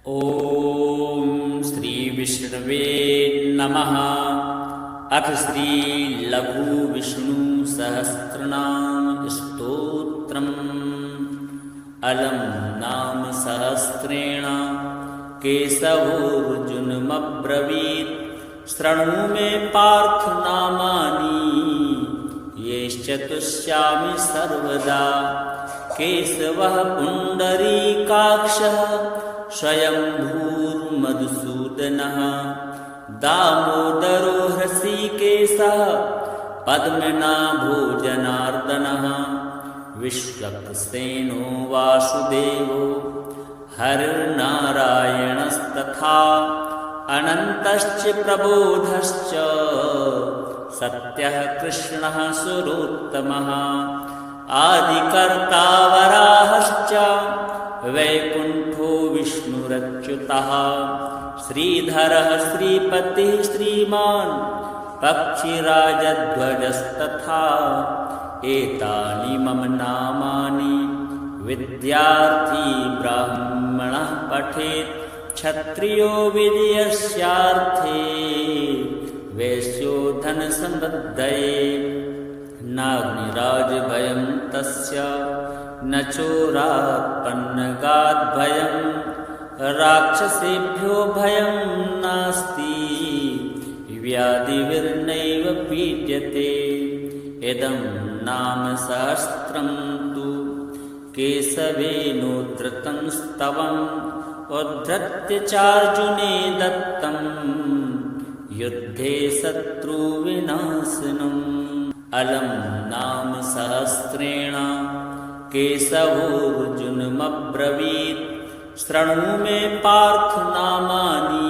ॐ श्री विष्णवे नमः। अथ श्री लघु विष्णु सहस्रनाम स्तोत्रम्। अलम नाम सहस्रेण केशवोऽर्जुनमब्रवीत्। शृणु मे पार्थ नामानि येश्चतुष्यामि सर्वदा। केशवः पुण्डरीकाक्षः स्वयंभूर्मधुसूदनः। दामोदरो हृषीकेशः पद्मनाभो जनार्दनः। विश्वक्सेनो वासुदेवो हरिर्नारायणस्तथा। अनन्तश्च प्रबोधश्च सत्यः कृष्णः सुरोत्तमः। आदिकर्ता वराहश्च वैकुण्ठो विष्णुरच्युतः। श्रीधरः श्रीपतिः श्रीमान् पक्षिराजध्वजस्तथा। एतानि मम नामानि विद्यार्थी ब्राह्मणः पठेत्। क्षत्रियो विजयस्यार्थे वैश्यो धनसमृद्धये। नाग्निराजभयं तस्य न चोरात्पन्नगाद्भयं। राक्षसेभ्यो भयं नास्ति व्याधिर्नैव पीड्यते। इदं नाम सहस्रं तु केशवेनोद्धृतं स्तवम्। उद्धृत्य चार्जुने दत्तं युद्धे शत्रुविनाशनम्। अलम नाम सहस्रेण केशवोऽर्जुनमब्रवीत्। शृणु मे पार्थ नामानि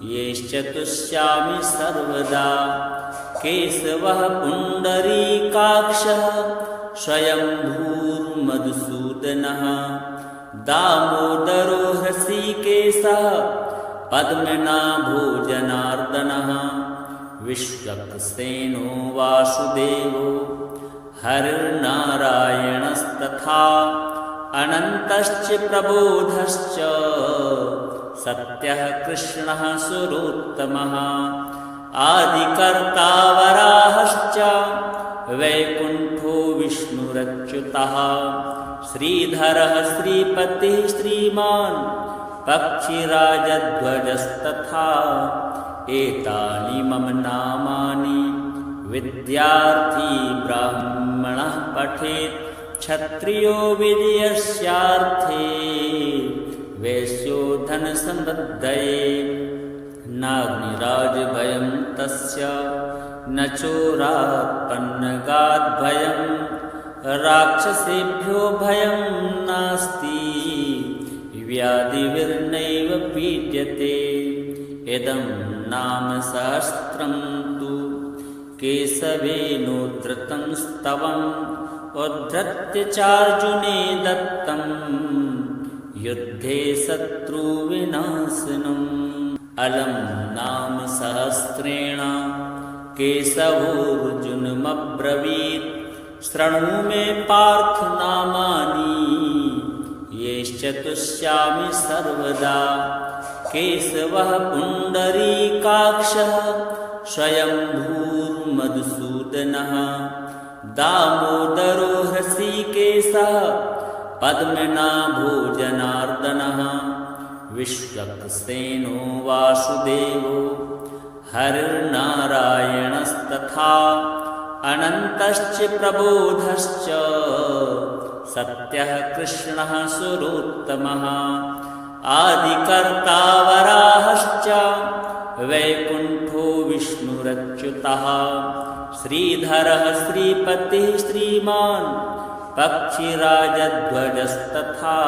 येश्चतुष्यामि सर्वदा। केशवः पुण्डरीकाक्षः स्वयंभूर्मधुसूदनः। दामोदरो हृषीकेशः पद्मनाभो जनार्दनः। विश्वक्सेनो वासुदेवो हरिर्नारायणस्तथा। अनन्तश्च प्रबोधश्च सत्यः कृष्णः सुरोत्तमः। आदिकर्ता वराहश्च वैकुण्ठो विष्णुरच्युतः। श्रीधरः श्रीपतिः श्रीमान् पक्षिराजध्वजस्तथा। एतानि मम नामानि विद्यार्थी ब्राह्मणः पठेत्। क्षत्रियो विजयस्यार्थे वैश्यो धनसमृद्धये। नाग्निराजभयं तस्य न चोरात्पन्नगाद्भयं। राक्षसेभ्यो भयं नास्ति व्याधिर्नैव पीड्यते। इदं नाम सहस्रं तु केशवेनोद्धृतं स्तवम्। उद्धृत्य चार्जुने दत्तं युद्धे शत्रुविनाशनम्। अलम नाम सहस्रेण केशवोऽर्जुनमब्रवीत्। शृणु मे पार्थ नामानि येश्चतुष्यामि सर्वदा। केशवः पुण्डरीकाक्षः स्वयंभूर्मधुसूदनः। दामोदरो हृषीकेशः पद्मनाभो जनार्दनः। विश्वक्सेनो वासुदेवो हरिर्नारायणस्तथा। अनन्तश्च प्रबोधश्च सत्यः कृष्णः सुरोत्तमः। आदिकर्ता वराहश्च वैकुण्ठो विष्णुरच्युतः। श्रीधरः श्रीपतिः श्रीमान् पक्षिराजध्वजस्तथा।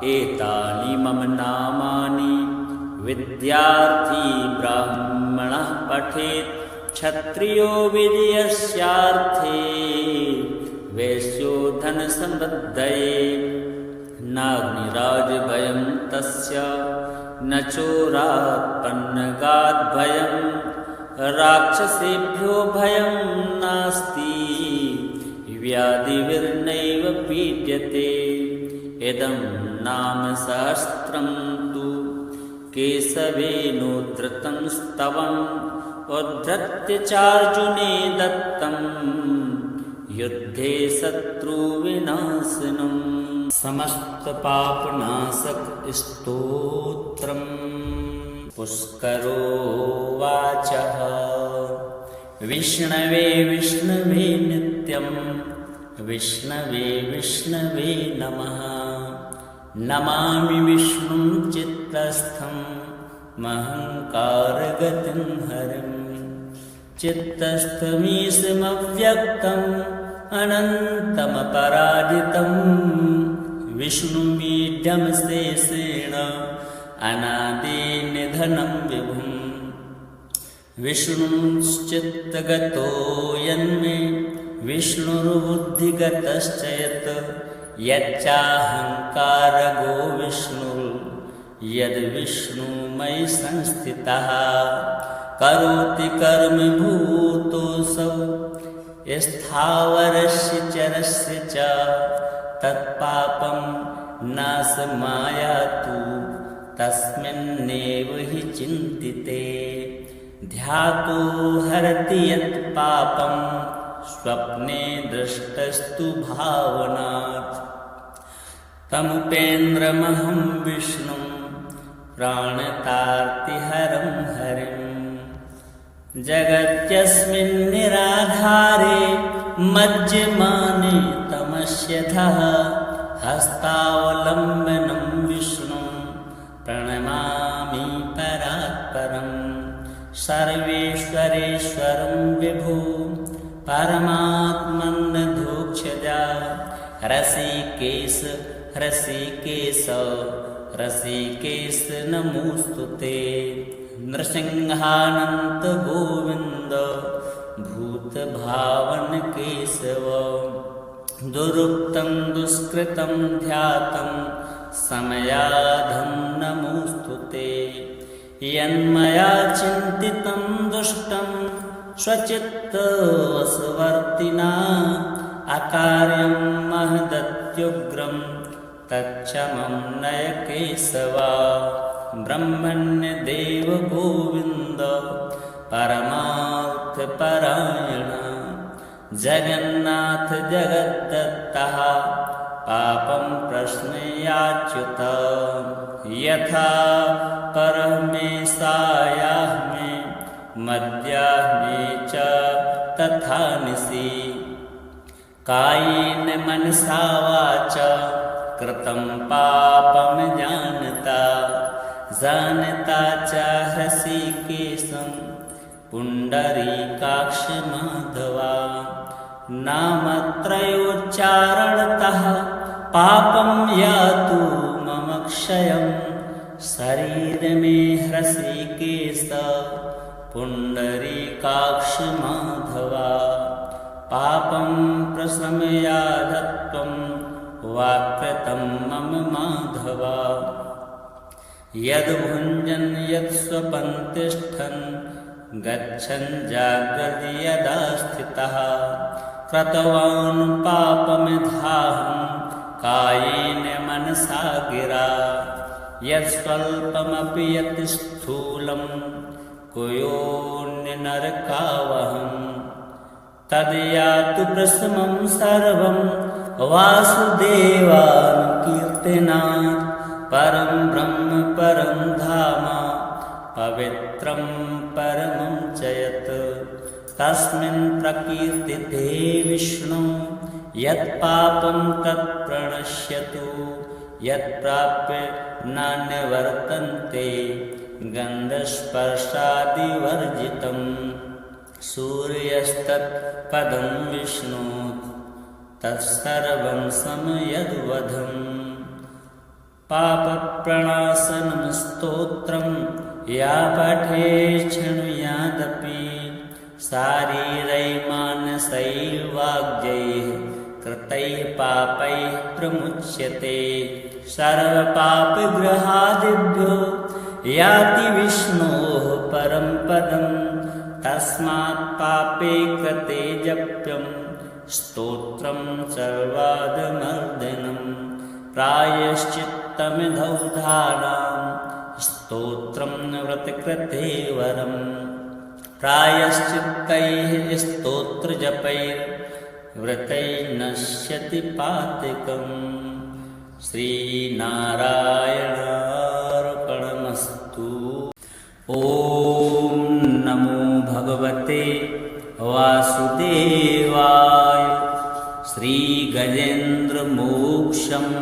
एतानि मम नामानि विद्यार्थी ब्राह्मणः पठेत्। क्षत्रियो विजयस्यार्थे वैश्यो धनसमृद्धये। नाग्निराजभयं तस्य न चोरात्पन्नगाद्भयं। राक्षसेभ्यो भयं नास्ति व्याधिर्नैव पीड्यते। इदं नाम सहस्रं तु केशवेनोद्धृतं स्तवम् उद्धृत्य चार्जुने दत्तं युद्धे शत्रुविनाशनम् समस्तपापनाशक स्तोत्रम्। पुष्करोवाच विष्णवे विष्णवे नित्यं विष्णवे विष्णवे नमः। नमामि विष्णुं चित्तस्थं महङ्कारगतिं हरिं। चित्तस्थमीशमव्यक्तम् अनन्तमपराजितं विष्णुमीड्यं शेषेण अनादिनिधनं विभुम्। विष्णुश्चित्तगतो यन्मे विष्णुर्बुद्धिगतश्च यत् यच्चाहङ्कारगो यद्विष्णुमयि संस्थितः करोति कर्म भूतोऽसौ स्थावरस्य चरस्य च तत्पापं नाशमायातु तस्मिन्नेव हि चिन्तिते। ध्यातो हरति यत् पापं स्वप्ने दृष्टस्तु भावनात् तमुपेन्द्रमहं विष्णुं प्राणतार्तिहरं हरिम्। जगत्यस्मिन् निराधारे मज्जमाने तमस्यधः हस्तावलम्बनं विष्णुं प्रणमामि परात्परम्। सर्वेश्वरेश्वरं विभो परमात्मन्नधोक्षजा ऋषिकेश ऋषिकेश ऋषिकेश नमोस्तुते। नृसिंहानन्त गोविन्द भूतभावन केशव दुरुक्तं दुष्कृतं ध्यातं समयाधं नमोस्तुते। यन्मया चिन्तितं दुष्टं स्वचित्तवशवर्तिना अकार्यं महदत्युग्रं तच्छमं नय केशव। ब्रह्मण्यदेव गोविन्द परमार्थपरायण जगन्नाथ जगद्दत्तः पापं प्रश्नयाच्युत। यथा परमेशायाह्मे मध्याह्ने च तथा निशि कायेन मनसा वाचा कृतं पापं जानता च ऋषिकेशं पुण्डरीकाक्ष माधवा। नामत्रयोच्चारणतः पापं यातु मम क्षयं शरीर मे ऋषिकेश पुण्डरीकाक्ष माधवा। पापं प्रशमयाधत्वं वाक्कृतं मम माधवा। यद्भुञ्जन् यत्स्वपन् तिष्ठन् गच्छन् जाग्रति यदा स्थितः कृतवान् पापमिधाहं कायेन मनसा गिरा। यत्स्वल्पमपि यत् स्थूलं कुयोऽन्यनरकावहम् तद्यातु प्रशमं सर्वं वासुदेवानुकीर्तना। परं ब्रह्म परं धाम पवित्रं परमं च यत् तस्मिन् प्रकीर्तिते विष्णु यत्पापं तत्प्रणश्यतु। यत्प्राप्य नान्यवर्तन्ते गन्धस्पर्शादिवर्जितं सूर्यस्तत्पदं विष्णु तत्सर्वं समयद्वधम्। पापप्रणाशनं स्तोत्रं या पठे शृणुयादपि शारीरैर्मानसैर्वाग्यैः कृतैः पापैः प्रमुच्यते। सर्वपापग्रहादिभ्यो याति विष्णोः परं पदं तस्मात् पापे कृते जप्यं स्तोत्रं सर्वादमर्दनं प्रायश्चित् प्रायश्चित्तमिधौधानां स्तोत्रं व्रतकृते वरं प्रायश्चित्तैः स्तोत्रजपैर्व्रतैर्नश्यति पातकम् श्रीनारायणार्पणमस्तु। ॐ नमो भगवते वासुदेवाय। श्रीगजेन्द्रमोक्षम्।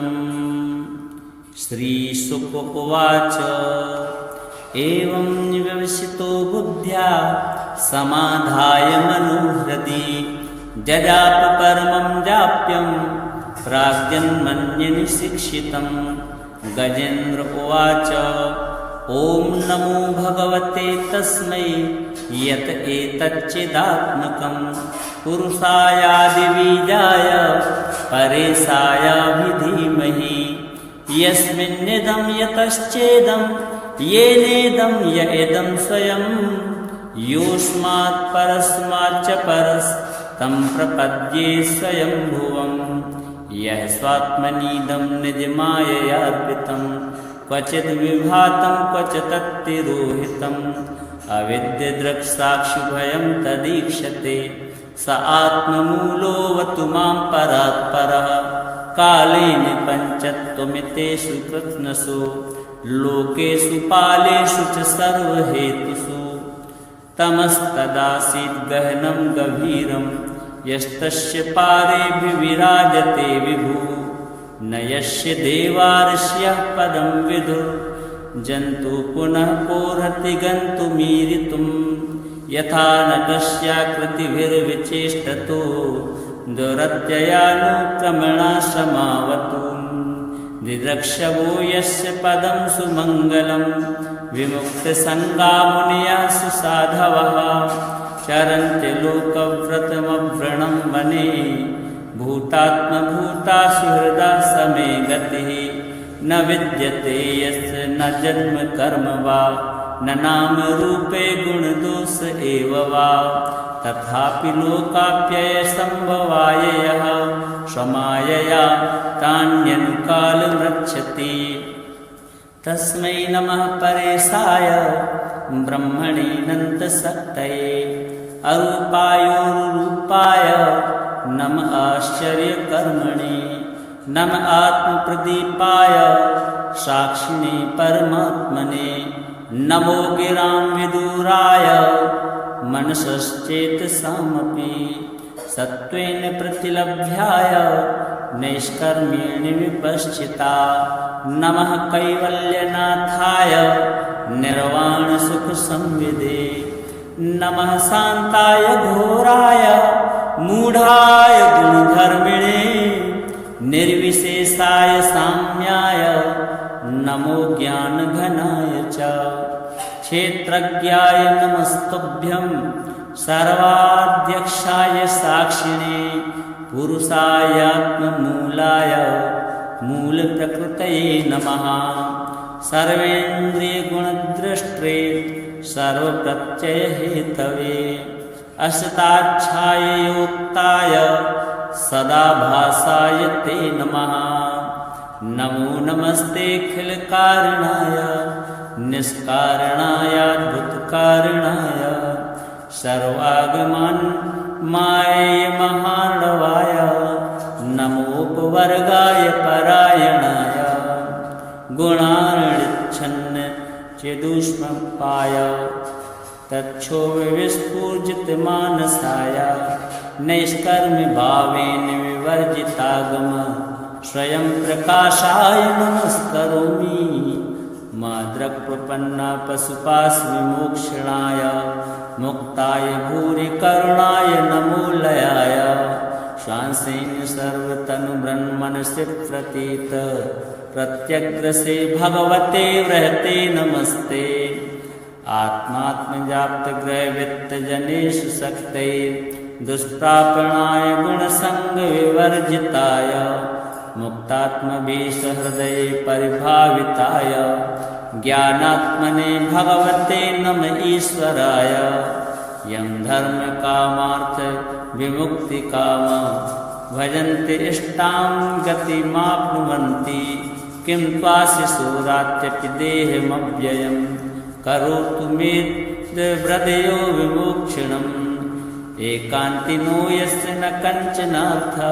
श्रीशुक उवाच एवं व्यवसितो बुद्ध्या समाधाय मनोहृदि जजाप परमं जाप्यं प्राग्जन्मन्यनिशिक्षितं। गजेन्द्र उवाच ॐ नमो भगवते तस्मै यत एतच्चिदात्मकं पुरुषायादिबीजाय परेशायाभिधीमहि यस्मिन्निदं यतश्चेदं येनेदं य इदं स्वयं योऽस्मात् परस्माच्च परस्तं प्रपद्ये स्वयंभुवम्। यः स्वात्मनीदं निजमाययार्पितं क्वचिद् विभातं क्वच तत्तिरोहितम् अविद्यदृक्साक्षिभयं तदीक्षते स आत्ममूलोऽवतु मां परात्परः। कालेन पञ्चत्वमितेषु कृत्स्नसु लोकेषु पालेषु च सर्वहेतुषु तमस्तदासीत् गहनं गभीरं यस्तस्य पारेऽभिविराजते विभुः। न यस्य देवार्ष्यः पदं विदुः जन्तु पुनः कोर्हति गन्तुमीरितुं यथा नगस्याकृतिभिर्विचेष्टतो दुरत्ययानुक्रमणा समावतु। दिदृक्षवो यस्य पदं सुमङ्गलं विमुक्तसङ्गा मुनयः सुसाधवः चरन्ति लोकव्रतमव्रणं वने भूतात्मभूता सुहृदा समे गतिः। न विद्यते यस्य न जन्म कर्म वा न नाम रूपे गुणदोष एव वा तथापि लोकाप्ययसम्भवाय यः स्वमायया तान्यनुकालं रक्षति। तस्मै नमः परेशाय ब्रह्मणेऽनन्तशक्तये अरूपायोरुपाय नमः आश्चर्यकर्मणे नमः आत्मप्रदीपाय साक्षिणे परमात्मने नमो गिरां विदुराय मनसश्चेतसामपि सत्त्वेन प्रतिलभ्याय नैष्कर्म्येण विपश्चिता। नमः कैवल्यनाथाय निर्वाणसुखसंविदे नमः शान्ताय घोराय मूढाय गुणधर्मिणे निर्विशेषाय साम्याय नमो ज्ञानघनाय च। क्षेत्रज्ञाय नमस्तुभ्यं सर्वाध्यक्षाय साक्षिणे पुरुषायात्ममूलाय मूलप्रकृतये नमः। सर्वेन्द्रियगुणद्रष्टे सर्वप्रत्ययहेतवे असताच्छाय योक्ताय सदा भासाय ते नमः। नमो नमस्तेऽखिलकारणाय निष्कारणायाद्भुतकारणाय सर्वागमन् मायै महार्णवाय नमोपवर्गाय परायणाय गुणार्णिच्छन्न चिदुष्मपाय तच्छोविस्फूर्जितमानसाय नैष्कर्म भावेन विवर्जितागम स्वयं प्रकाशाय नमस्करोमि। माद्रक्प्रपन्ना पशुपाशविमोक्षणाय मुक्ताय भूरि करुणाय नमो लयाय श्वासेन सर्वतनुब्रह्मणस्य प्रतीत प्रत्यग्रसे भगवते वृहते नमस्ते। आत्मात्मजाप्तग्रहवित्तजनेषु शक्तये दुष्प्रापणाय गुणसङ्गविवर्जिताय मुक्तात्मभीषहृदये परिभाविताय ज्ञानात्मने भगवते नम ईश्वराय। यं धर्मकामार्थ विमुक्तिकामा भजन्ते इष्टां गतिमाप्नुवन्ति किं त्वाशिशोरात्यपि देहमव्ययं करोतु मे व्रतयो विमोक्षणम् एकान्तिनो यस्य न कञ्चनार्थः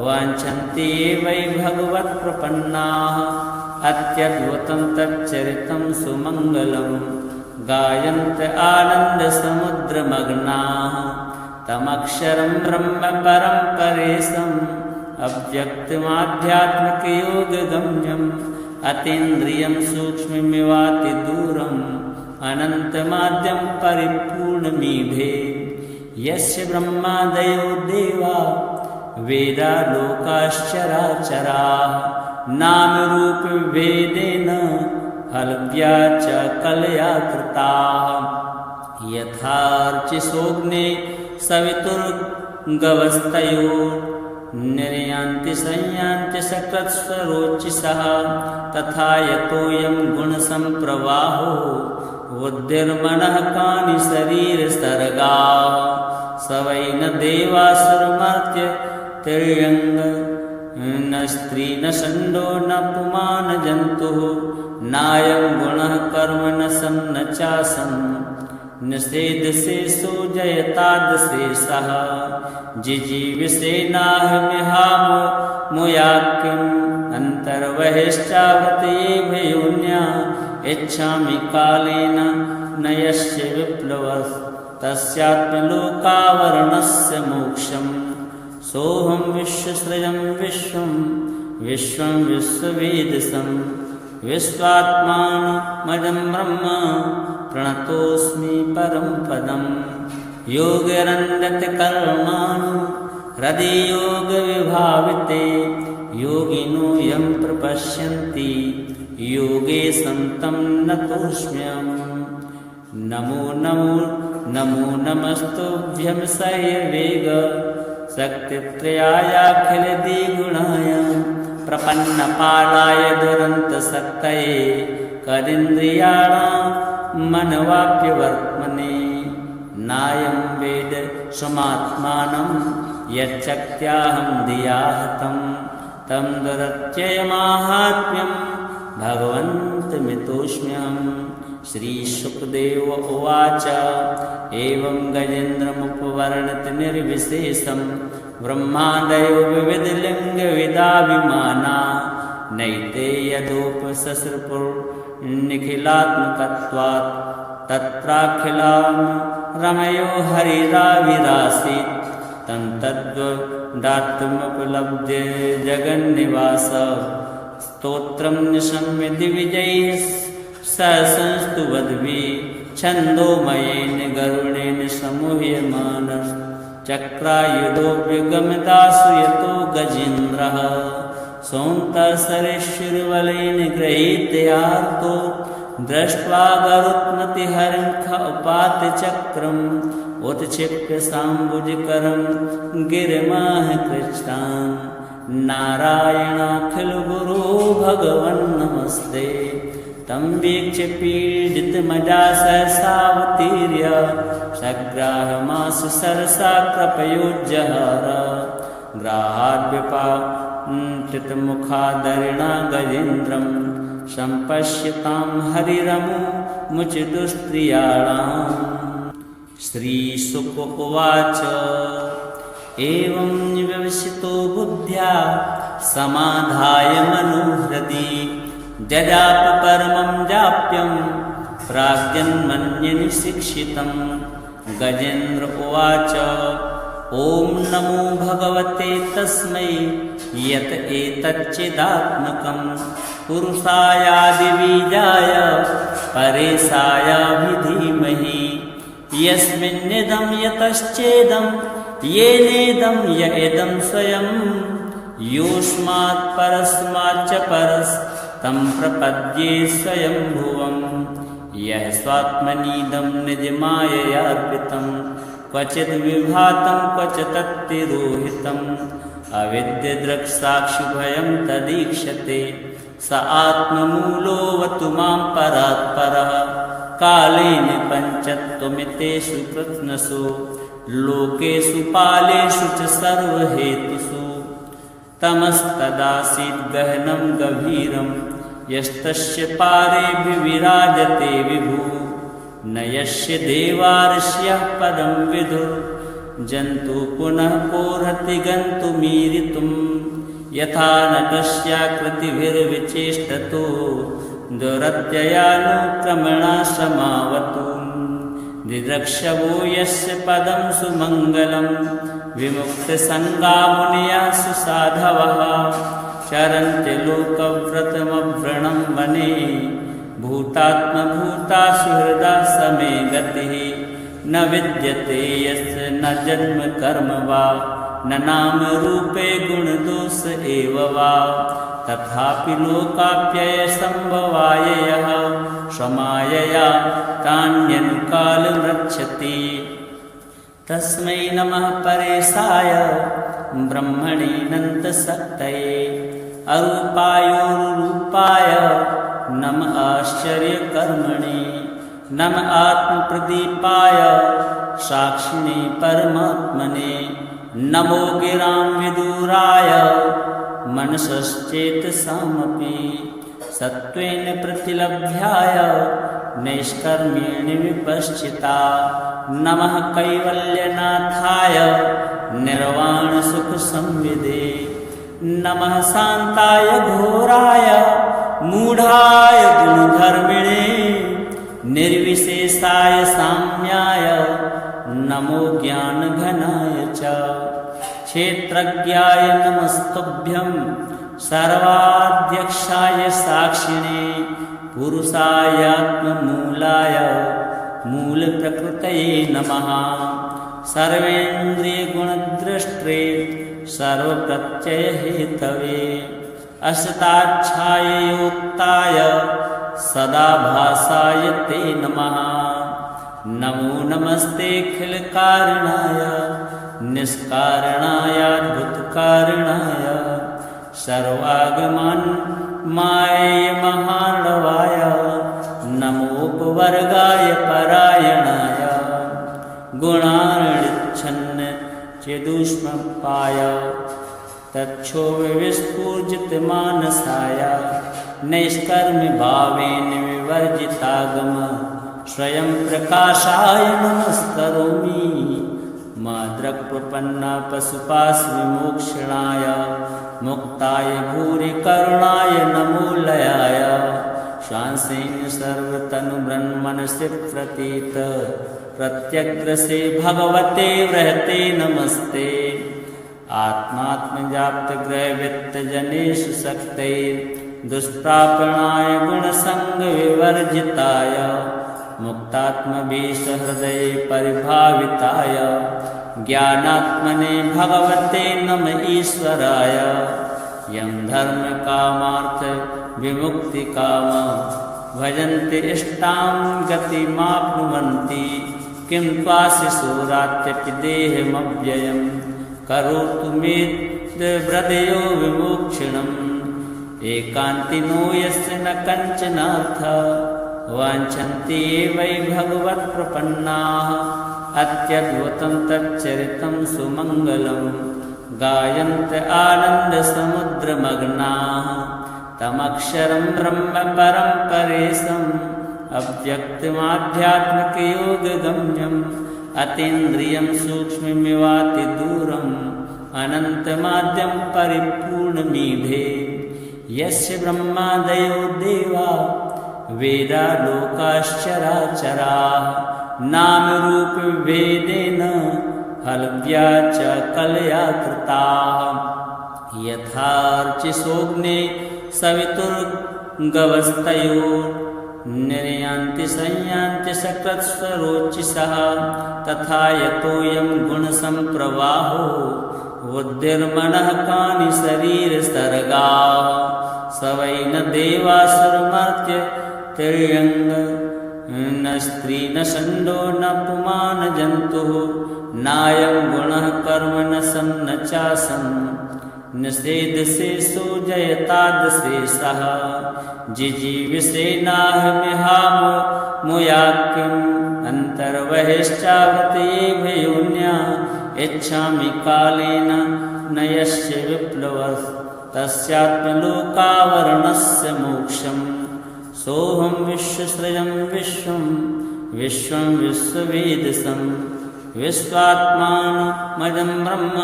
वाञ्छन्ति ये वै भगवत्प्रपन्नाः अत्यद्भुतं तच्चरितं सुमङ्गलं गायन्त आनन्दसमुद्रमग्नाः तमक्षरं ब्रह्म परं परेशम् अव्यक्तमाध्यात्मिकयोगगम्यम् अतीन्द्रियं सूक्ष्ममिवातिदूरम् अनन्तमाद्यं परिपूर्णमीढे यस्य ब्रह्मादयो देवा वेदा लोकाश्चराचराः नामरूपभेदेन हलव्या च कलया कृताः यथार्चिसोऽग्ने सवितुर्गवस्तयोर्निर्यान्ति संयान्ति सकृत्स्वरोचिषः तथा यतोऽयं गुणसम्प्रवाहो बुद्धिर्मनः कानि शरीरसर्गाः स वै न देवासुरमर्त्य तिर्यङ्ग न स्त्री न षण्डो न पुमान् जन्तुः नायं गुणः कर्म न सन् न चासन् निषेधशेषो जयतादशेषः जिजीविषेनाहमिहामुयाक्यम् अन्तर्बहिश्चावृतये योन्या इच्छामि कालेन न यस्य विप्लवः तस्यात्मलोकावरणस्य मोक्षम् सोऽहं विश्वसृजं विश्वं विश्वं विश्ववेदसं विश्वात्मानमजं ब्रह्म प्रणतोऽस्मि परं पदं योगिरन्दतकर्माणि हृदि योगविभाविते योगिनो यं प्रपश्यन्ति योगे सन्तं नतोऽस्म्यहम् नमो नमो नमो नमस्तुभ्यं सह्यवेग शक्तित्रयायाखिलदिगुणाय प्रपन्नपालाय दुरन्तशक्तये कदिन्द्रियाणां मनवाप्यवर्त्मने नायं वेद स्वमात्मानं यच्चक्त्याहं धिया हतं तं दुरत्ययमाहात्म्यं भगवन्तमितोऽस्म्यहम् श्रीशुकदेव उवाच एवं गजेन्द्रमुपवर्णित निर्विशेषं ब्रह्मादयो विविधलिङ्गविदाभिमाना नैते यदोपससृपुर्निखिलात्मकत्वात् तत्राखिलां रमयो हरिराविरासीत् तं तद्वदात्मुपलभ्य जगन्निवास स्तोत्रं निशम्य दिविजैः संस्तुवद्भिः छन्दोमयेन गरुडेन समूह्यमानः चक्रायुधोऽप्यगमदासु यतो गजेन्द्रः सौन्तसरेश्वरबलेन गृहीतयार्तो दृष्ट्वा गरुत्मतिहरिं उपातचक्रम् उत्क्षिप्य साम्बुजकरं गिरिमः कृच्छ्रान् नारायणाखिलगुरो भगवन् नमस्ते तं वीक्ष्य पीडितमजा सहसावतीर्य सग्राहमास सरसा कृपयोज्जहार ग्राहाद्व्यपाटितमुखादरिणा गजेन्द्रं सम्पश्यतां हरिरमुमुचिदुस्त्रियाणाम् श्रीशुक उवाच एवं व्यवसितो बुद्ध्या समाधाय मनोहृदि जजाप परमं जाप्यं प्राग्जन्मन्यनिशिक्षितं गजेन्द्र उवाच ॐ नमो भगवते तस्मै यत एतच्चिदात्मकं पुरुषायादिबीजाय परेशायाभिधीमहि यस्मिन्निदं यतश्चेदं येनेदं य इदं स्वयं योऽस्मात् परस्माच्च परस्तं प्रपद्ये स्वयंभुवम् यः स्वात्मनीदं निजमाययार्पितं क्वचिद् विभातं क्वच तत्तिरोहितम् अविद्यदृक्साक्षिभयं तदीक्षते स आत्ममूलोऽवतु मां परात्परः कालेन पञ्चत्वमितेषु कृत्स्नसु लोकेषु पालेषु च सर्वहेतुषु तमस्तदासीत् गहनं गभीरं यस्तस्य पारेऽभिविराजते विभुः न यस्य देवार्ष्यः पदं विदुः जन्तु पुनः कोर्हति गन्तुमीरितुं यथा नटस्याकृतिभिर्विचेष्टतो दुरत्ययानुक्रमणाश्रमावतु दिदृक्षवो यस्य पदं सुमङ्गलं विमुक्तसङ्गा मुनयः सुसाधवः चरन्ति लोकव्रतमव्रणं वने भूतात्मभूता सुहृदा समे गतिः न विद्यते यस्य न जन्म कर्म वा न नाम रूपे गुणदोष एव वा तथापि लोकाप्ययसम्भवाय यः क्षमायया तान्यनुकालमृच्छति तस्मै नमः परेशाय ब्रह्मणेऽनन्तशक्तये अरूपायोरुपाय नम आश्चर्यकर्मणे नम आत्मप्रदीपाय साक्षिणे परमात्मने नमो गिरां विदुराय मनसश्चेतसामपि सत्त्वेन प्रतिलभ्याय नैष्कर्म्येण विपश्चिता नमः कैवल्यनाथाय निर्वाणसुखसंविदे नमः शान्ताय घोराय मूढाय गुणधर्मिणे निर्विशेषाय साम्याय नमो ज्ञानघनाय च क्षेत्रज्ञाय नमस्तुभ्यं सर्वाध्यक्षाय साक्षिणे पुरुषायात्ममूलाय मूलप्रकृतये नमः सर्वेन्द्रियगुणद्रष्टे सर्वप्रत्ययहेतवे असताच्छाययोक्ताय सदाभासाय ते नमः नमो नमस्तेऽखिलकारणाय निष्कारणायाद्भुतकारणाय सर्वागमन्माय महार्णवाय नमोपवर्गाय परायणाय गुणार्णिच्छन्न चेदुष्मपाय तच्छोविस्फूर्जितमानसाय नैष्कर्म्यभावेन विवर्जितागम स्वयं प्रकाशाय नमस्करोमि माद्रक्प्रपन्ना पशुपाशविमोक्षणाय मुक्ताय भूरि करुणाय नमो लयाय श्वासेन सर्वतनुब्रह्मणसि प्रतीत प्रत्यग्रसे भगवते वृहते नमस्ते आत्मात्मजाप्तग्रहवित्तजनेषु शक्तैर्दुष्प्रापणाय गुणसङ्गविवर्जिताय मुक्तात्मभीषहृदये परिभाविताय ज्ञानात्मने भगवते नम ईश्वराय यं धर्मकामार्थ विमुक्तिकाम भजन्ति इष्टां गतिमाप्नुवन्ति किं त्वाशिशोरात्यपि देहमव्ययं करोतु मे हृदयो विमोक्षणम् एकान्तिनो यस्य न कञ्चनाथ वाञ्छन्ति वै भगवत्प्रपन्नाः अत्यद्भुतं तच्चरितं सुमङ्गलं गायन्त आनन्दसमुद्रमग्नाः तमक्षरं ब्रह्म परं परेशम् अव्यक्तमाध्यात्मिकयोगगम्यम् अतीन्द्रियं सूक्ष्ममिवातिदूरम् अनन्तमाद्यं परिपूर्णमीढे यस्य ब्रह्मादयो देवा वेदालोकाश्चराचराः नामरूपभेदेन हलव्या च कलया कृताः यथार्चिसोऽग्ने सवितुर्गवस्तयोर्निर्यान्ति संयान्ति सकृत्स्वरोचिषः तथा यतोऽयं गुणसम्प्रवाहो बुद्धिर्मनः कानि शरीरसर्गाः स वै न देवासुरमर्त्य तिर्यङ्ग न स्त्री न षण्डो न पुमान् जन्तुः नायं गुणः कर्म न सन् न चासन् निषेधशेषो जयतादशेषः जिजीविषेनाहमिहामुयाक्यम् अन्तर्बहिश्चावृतये भयोन्या इच्छामि कालेन न यस्य विप्लवस्तस्यात्मलोकावरणस्य मोक्षम् सोऽहं विश्वसृजं विश्वं विश्वं विश्ववेदसं विश्वात्मानमजं ब्रह्म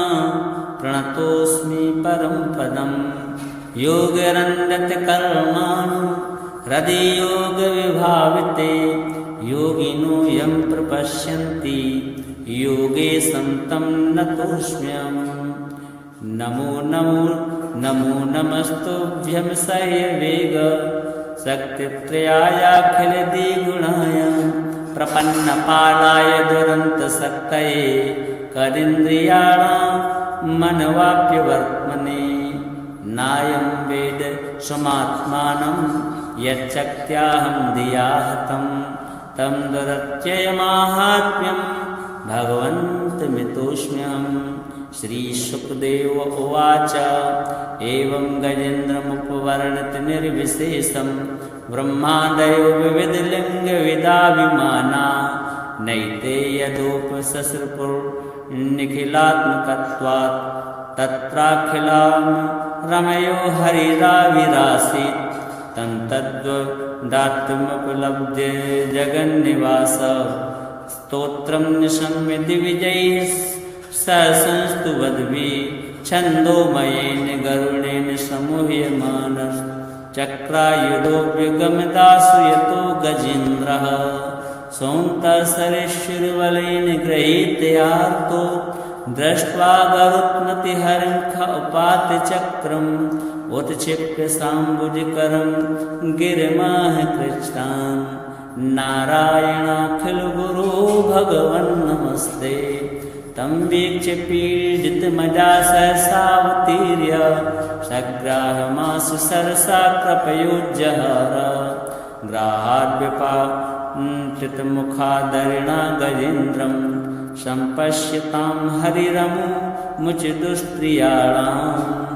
प्रणतोऽस्मि परं पदं योगिरन्यतकर्माणि हृदि योगविभाविते योगिनो यं प्रपश्यन्ति योगे सन्तं नतोऽस्म्यहम् नमो नमो नमो नमस्तुभ्यं सह्यवेग शक्तित्रयायाखिलद्विगुणाय प्रपन्नपालाय दुरन्तशक्तये करीन्द्रियाणां मनवाप्यवर्त्मने नायं वेद स्वमात्मानं यच्चक्त्याहं धिया हतं तं दुरत्ययमाहात्म्यं भगवन्तमितोऽस्म्यहम्। श्रीशुकदेव उवाच एवं गजेन्द्रमुपवर्णित निर्विशेषं ब्रह्मादयो विविधलिङ्गविदाभिमाना नैते यदोपससृपुर्निखिलात्मकत्वात् तत्राखिलां रमयो हरिराविरासीत् तं तद्वदात्मुपलभ्य जगन्निवास स्तोत्रं निशम्य दिविजैः संस्तुवद्भिः छन्दोमयेन गरुडेन समूह्यमानश्चक्रायुधोऽप्यगमदासु यतो गजेन्द्रः सोऽन्तःसरेश्वरबलेन गृहीतयार्तो दृष्ट्वा गरुत्मतिहरिं उपातचक्रम् उत्क्षिप्य साम्बुजकरं गिरिमः कृष्णान् नारायणाखिलगुरो भगवन् नमस्ते तं वीक्ष्य पीडितमजा सहसावतीर्य सग्राहमासु सरसा कृपयोज्जहार ग्राहाद्व्यपाचितमुखादरिणा गजेन्द्रं सम्पश्यतां हरिरमुमुचितुस्त्रियाणाम्